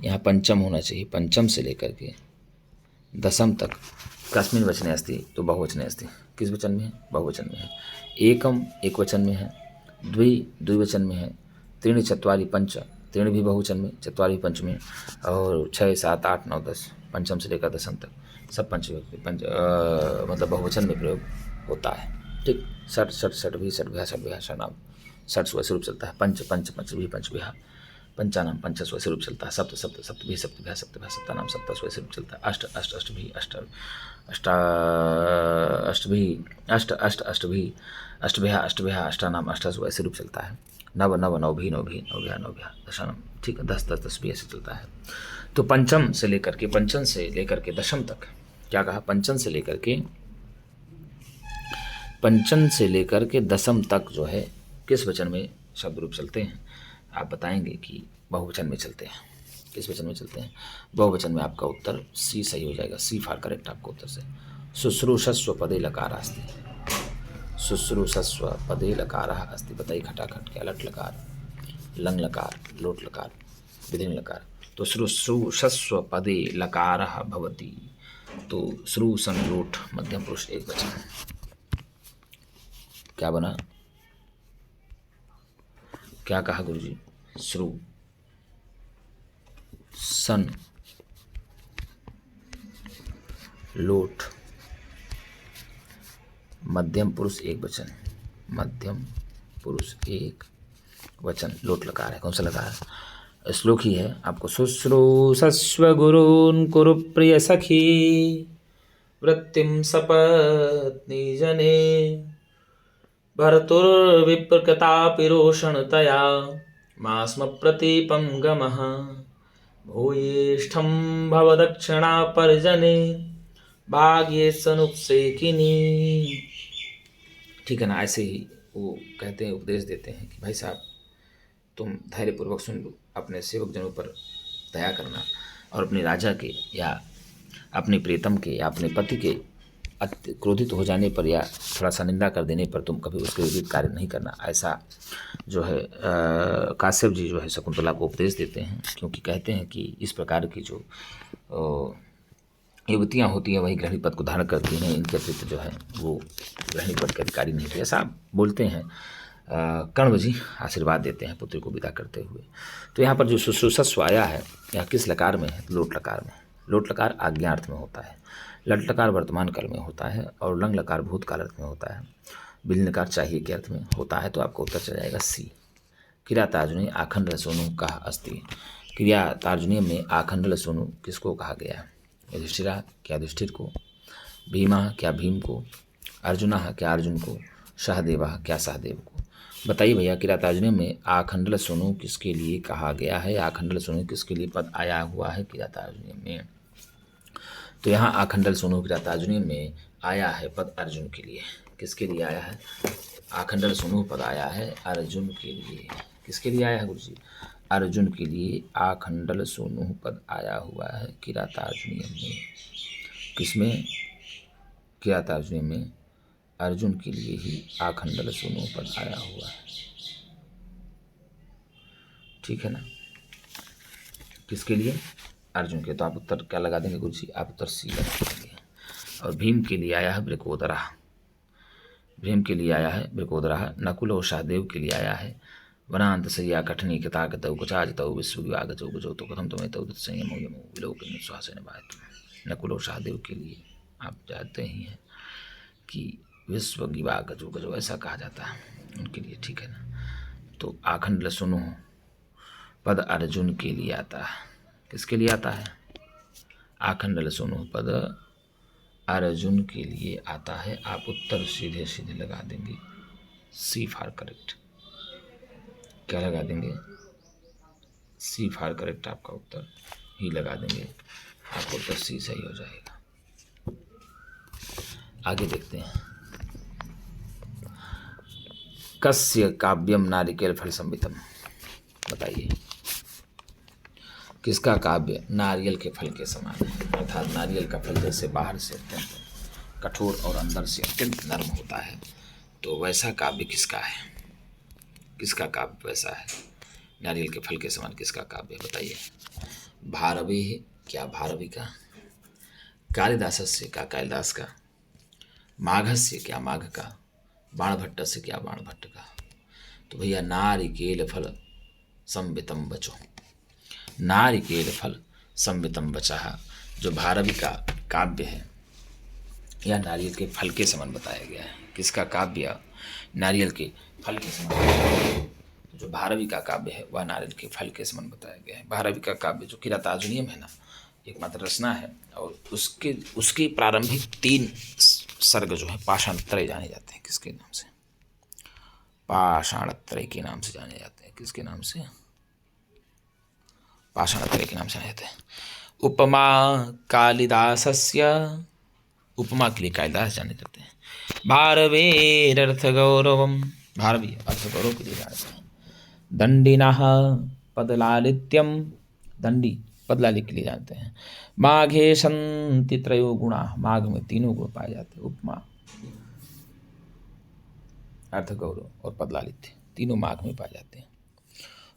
यहाँ पंचम होना चाहिए। पंचम से लेकर के दशम तक कस्मिन् वचने अस्ति? तो बहुवचने अस्ति। किस वचन में है? बहुवचन में है। एकम एक वचन में है, द्विवचन में है, त्रीणि चत्वारि पंच, त्रीणि भी बहुवचन में, चत्वारि पंच में, और 6 7 8 9 10 पंचम से लेकर दशम तक सब मतलब बहुवचन में प्रयोग होता है। ठीक। षट षट षट्भी षट्भ्या षट्भ्या षणाम, षट स्वैसे रूप चलता है। पंच पंच पंचभी पंचभ्या, पंचानाम पंच स्वैसे रूप चलता है। सप्त सप्त सप्तभी सप्तभ्या सप्तभ्या सप्तानाम सप्त स्वैसे रूप चलता है। अष्ट अष्ट अष्टभी अष्ट अष्टभी अष्ट अष्ट अष्टभी अष्टभ्या अष्टभ्या अष्टानाम अष्ट स्वैसे रूप चलता है। नव नव नवभी नवभी नवभ्या नवभ्या दशानाम, ठीक है। 10 10 10 भी ऐसे चलता है। तो पंचम से लेकर के, पंचम से लेकर के दशम तक, क्या कहा? पंचम से लेकर के, पंचम से लेकर के दशम तक जो है किस वचन में शब्द रूप चलते हैं? आप बताएंगे कि बहुवचन में चलते हैं। किस वचन में चलते हैं? बहुवचन में। आपका उत्तर सी सही हो जाएगा। सी फॉर करेक्ट आपका उत्तर से। शुश्रूषस्व पदे लकार अस्ति, शुश्रूषस्व पदे लकारः अस्ति। बताइए खटाखट क्या? लट लकार, लंग लकार, लोट लकार, विधिन लकार। तो शुश्रूषस्व पदे लकारः भवति। तो श्रू सन लोट मध्यम पुरुष एक वचन। क्या बना? क्या कहा गुरुजी? श्रू सन लोट मध्यम पुरुष एक वचन, मध्यम पुरुष एक वचन, लोट लकार है। कौन सा लकार है? श्लोक ही है आपको। शुश्रूषस्व गुरून् कुरु प्रिय सखी वृत्तिं सपत्नी जने भर्तुर्विप्रकतापिरोषणतया मास्म प्रतीपं गमः भूयिष्ठं भवदक्षिणा परिजने भाग्ये सनुपसेकिनी। ठीक है ना। ऐसे ही वो कहते हैं, उपदेश देते हैं कि भाई साहब तुम धैर्यपूर्वक सुन लो, अपने सेवक जनों पर दया करना, और अपने राजा के या अपने प्रीतम के या अपने पति के क्रोधित हो जाने पर या थोड़ा सा निंदा कर देने पर तुम कभी उसके विपरीत कार्य नहीं करना। ऐसा जो है काश्यप जी जो है शकुंतला को उपदेश देते हैं, क्योंकि कहते हैं कि इस प्रकार की जो युवतियाँ होती हैं वही गृहिणी पद को धारण करती हैं, इनके अतिरिक्त जो है वो गृहिणी पद के अधिकारी नहीं थे। ऐसा बोलते हैं। कण्व जी आशीर्वाद देते हैं पुत्री को विदा करते हुए। तो यहाँ पर जो शुश्रूषस्व आया है यहाँ किस लकार में है? लोट लकार में। लोट लकार आज्ञार्थ में होता है, लट लकार वर्तमान काल में होता है, और लंग लकार भूतकाल अर्थ में होता है, बिल लकार चाहिए के अर्थ में होता है। तो आपको उत्तर चल जाएगा सी। क्रिया तार्जुनी आखंड सोनू कहा अस्ति। क्रिया तार्जुनी में आखंड सोनू किसको कहा गया है? युधिष्ठिरा क्या युधिष्ठिर को, भीमा क्या भीम को, अर्जुना क्या अर्जुन को, सहदेवा क्या सहदेव को। बताइए भैया, किरातार्जुनीय में आखंडल सोनू किसके लिए कहा गया है? आखंडल सोनू किसके लिए पद आया हुआ है किरातार्जुनीय में? तो यहाँ आखंडल सोनू किरातार्जुनीय में आया है पद अर्जुन के लिए। किसके लिए आया है? आखंडल सोनू पद आया है अर्जुन के लिए। किसके लिए आया है गुरु जी? अर्जुन के लिए आखंडल सोनू पद आया हुआ है किरातार्जुनीय में। किसमें? किरातार्जुनीय में अर्जुन के लिए ही आखंडल सोनू पद आया हुआ है। ठीक है ना? किसके लिए? अर्जुन के। तो आप उत्तर क्या लगा देंगे गुरु जी? आप उत्तर सी लगा देंगे। और भीम के लिए आया है वृकोदरा। भीम के लिए आया है वृकोदरा। नकुल और सहदेव के लिए आया है वनांत सैया कठनी कताक तौ कुचाज तौ विश्व विभाग चौ गुजो तो कथम तुम्हें तौ संयमो यमो विलोक श्वासन बात। नकुल और सहदेव के लिए आप जानते ही हैं कि विश्व विभाग गजो गजो ऐसा कहा जाता है उनके लिए। ठीक है ना? तो आखंड सुनो पद अर्जुन के लिए आता है। किसके लिए आता है? आखंड सुनो पद अर्जुन के लिए आता है। आप उत्तर सीधे सीधे लगा देंगे सी फॉर करेक्ट। क्या लगा देंगे? सी फॉर करेक्ट। आपका उत्तर ही लगा देंगे, आपका उत्तर सी सही हो जाएगा। आगे देखते हैं। कस्य काव्यम नारिकेल फल संवितम? बताइए किसका काव्य नारियल के फल के समान है? अर्थात नारियल का फल जैसे बाहर से अत्यंत कठोर और अंदर से अत्यंत नर्म होता है, तो वैसा काव्य किसका है? किसका काव्य वैसा है? नारियल के फल के समान किसका काव्य? बताइए। भारवी है क्या? भारवी का। कालिदासस्य क्या? कालिदास का। माघस्य क्या? माघ का। बाणभट्टस्य क्या? बाणभट्ट का। तो भैया नारिकेल फल संवितम बचो। नारिकेल फल संवितम बचा, जो भारवी का काव्य है यह नारियल के फल के समान बताया गया है। किसका काव्य? नारियल के फल के समान। जो भारवी का काव्य है वह नारियल के फल के समान बताया गया है। भारवी का काव्य जो किरातार्जुनीयम है ना, एकमात्र रचना है, और उसके प्रारंभिक 3 सर्ग जो है पाषाणत्रय जाने जाते हैं। किसके नाम से? पाषाणत्रय के नाम से जाने जाते हैं। किसके नाम से? पाषाणत्रय के नाम से जाने जाते हैं। उपमा कालिदासस्य, उपमा के लिए कालिदास जाने जाते हैं। भारवेरर्थ गौरवम, भारवी अर्थ गौरव के लिए जाते हैं। दंडिनः पदलालित्यम, दंडी पदलाली के लिए जानते हैं। माघे संति त्रयो गुणा, माघ में 3 गुण पाए जाते हैं। उपमा, अर्थ गौरव और पदलालित्य तीनों माघ में पाए जाते हैं।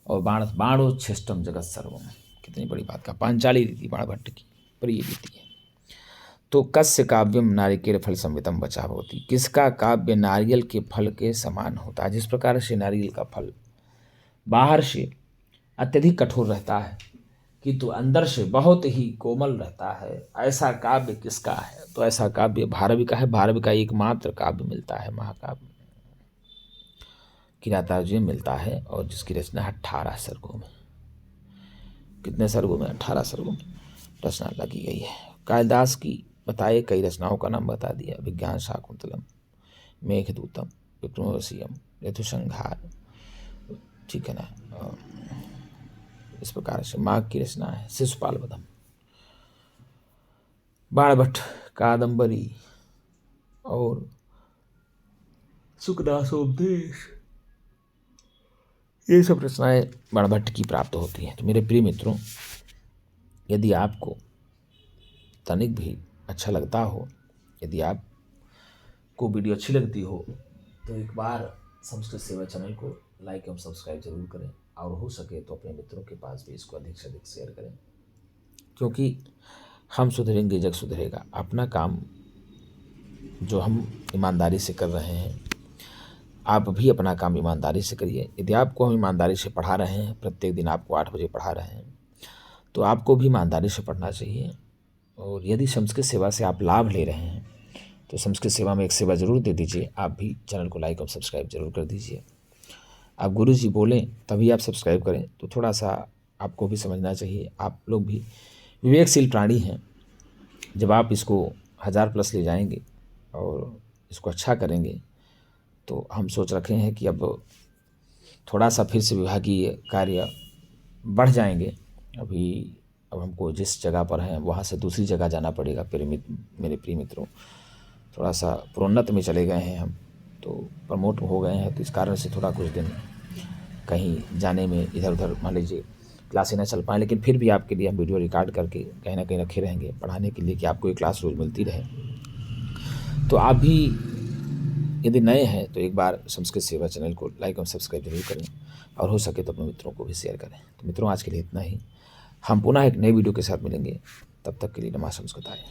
और बाणोच्छिष्टम जगत सर्वम, कितनी बड़ी बात का। पांचाली रीति बाणभट्ट की प्रिय रीति है। तो कस्य काव्यम नारिकेल फल संवितम बचा होती? किसका काव्य नारियल के फल के समान होता है? जिस प्रकार से नारियल का फल बाहर से अत्यधिक कठोर रहता है किंतु अंदर से बहुत ही कोमल रहता है, ऐसा काव्य किसका है? तो ऐसा काव्य भारवी का है। भारवी का एकमात्र काव्य मिलता है, महाकाव्य किरातार्जुनीय मिलता है, और जिसकी रचना 18 सर्गों में। कितने सर्गों में? 18 सर्गों में रचना लगी गई है। कालिदास की बताए कई रचनाओं का नाम बता दिया। विज्ञान शाकुंतलम, मेघदूतम, विक्रमोर्वशीयम, ऋतुसंहार। ठीक है ना? इस प्रकार से माघ की रचना है शिशुपाल वधम, बाणभट्ट, कादम्बरी और सुखदासोपदेश, ये सब रचनाएं बाणभट्ट की प्राप्त होती हैं। तो मेरे प्रिय मित्रों, यदि आपको तनिक भी अच्छा लगता हो, यदि आपको वीडियो अच्छी लगती हो, तो एक बार संस्कृत सेवा चैनल को लाइक एवं सब्सक्राइब जरूर करें, और हो सके तो अपने मित्रों के पास भी इसको अधिक से अधिक शेयर करें, क्योंकि हम सुधरेंगे जग सुधरेगा। अपना काम जो हम ईमानदारी से कर रहे हैं, आप भी अपना काम ईमानदारी से करिए। यदि आपको हम ईमानदारी से पढ़ा रहे हैं, प्रत्येक दिन आपको 8 बजे पढ़ा रहे हैं, तो आपको भी ईमानदारी से पढ़ना चाहिए। और यदि संस्कृत सेवा से आप लाभ ले रहे हैं, तो संस्कृत सेवा में एक सेवा ज़रूर दे दीजिए। आप भी चैनल को लाइक और सब्सक्राइब जरूर कर दीजिए। आप गुरु जी बोलें तभी आप सब्सक्राइब करें, तो थोड़ा सा आपको भी समझना चाहिए। आप लोग भी विवेकशील प्राणी हैं। जब आप इसको 1000+ ले जाएंगे और इसको अच्छा करेंगे, तो हम सोच रखे हैं कि अब थोड़ा सा फिर से विभागीय कार्य बढ़ जाएंगे। अब हमको जिस जगह पर हैं वहाँ से दूसरी जगह जाना पड़ेगा। मेरे प्रिय मित्रों, थोड़ा सा प्रोन्नत में चले गए हैं हम, तो प्रमोट हो गए हैं, तो इस कारण से थोड़ा कुछ दिन कहीं जाने में इधर उधर मान लीजिए क्लासें ना चल पाएँ, लेकिन फिर भी आपके लिए हम वीडियो रिकॉर्ड करके कहीं ना कहीं रखे रहेंगे पढ़ाने के लिए, कि आपको एक क्लास रोज़ मिलती रहे। तो आप भी यदि नए हैं तो एक बार संस्कृत सेवा चैनल को लाइक और सब्सक्राइब जरूर करें, और हो सके तो अपने मित्रों को भी शेयर करें। तो मित्रों, आज के लिए इतना ही। हम पुनः एक नई वीडियो के साथ मिलेंगे, तब तक के लिए नमः संस्कृताय।